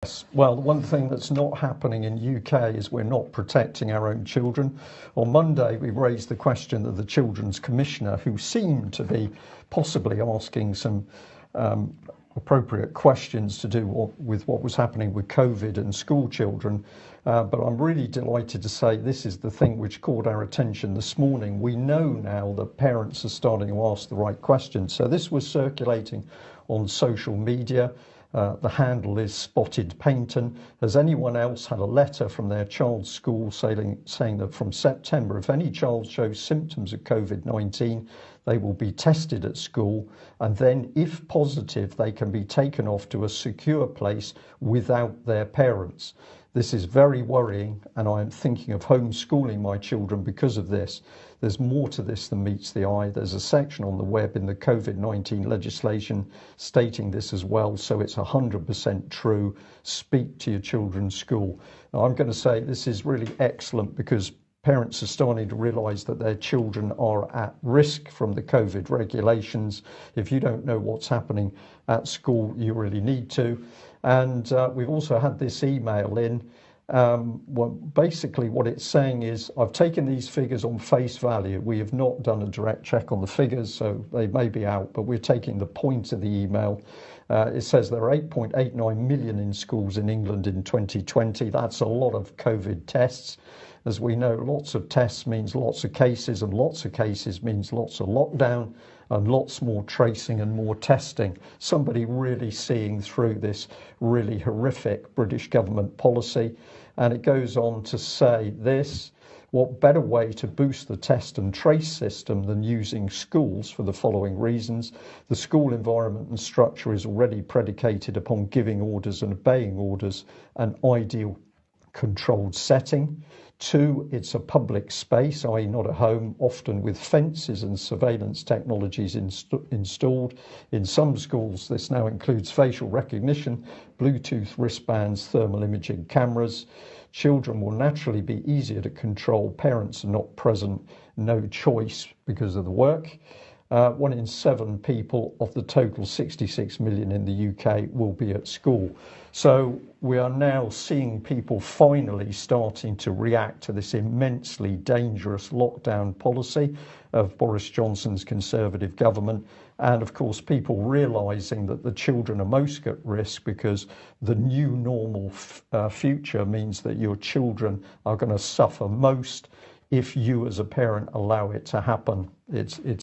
Yes, well, one thing that's not happening in UK is we're not protecting our own children. On Monday, we raised the question of the Children's Commissioner, who seemed to be possibly asking some appropriate questions to do with what was happening with COVID and school children. But I'm really delighted to say this is the thing which caught our attention this morning. We know now that parents are starting to ask the right questions. So this was circulating on social media. The handle is Spotted Painton. Has anyone else had a letter from their child's school saying that from September, if any child shows symptoms of COVID-19, they will be tested at school, and then if positive, they can be taken off to a secure place without their parents? This is very worrying, and I am thinking of homeschooling my children because of this. There's more to this than meets the eye. There's a section on the web in the COVID-19 legislation stating this as well, so it's 100% true. Speak to your children's school. Now, I'm going to say this is really excellent because parents are starting to realise that their children are at risk from the COVID regulations. If you don't know what's happening at school, you really need to. And we've also had this email in. Well, basically what it's saying is, I've taken these figures on face value. We have not done a direct check on the figures, so they may be out, but we're taking the point of the email. It says there are 8.89 million in schools in England in 2020. That's a lot of COVID tests. As we know, lots of tests means lots of cases, and lots of cases means lots of lockdown and lots more tracing and more testing. Somebody really seeing through this really horrific British government policy. And it goes on to say this: what better way to boost the test and trace system than using schools for the following reasons? The school environment and structure is already predicated upon giving orders and obeying orders, an ideal controlled setting. 2, it's a public space, i.e. not a home, often with fences and surveillance technologies installed. In some schools, this now includes facial recognition, Bluetooth wristbands, thermal imaging cameras. Children will naturally be easier to control. Parents are not present, no choice because of the work. 1 in 7 people of the total 66 million in the UK will be at school. So we are now seeing people finally starting to react to this immensely dangerous lockdown policy of Boris Johnson's Conservative government. And of course, people realising that the children are most at risk because the new normal future means that your children are going to suffer most if you as a parent allow it to happen. It's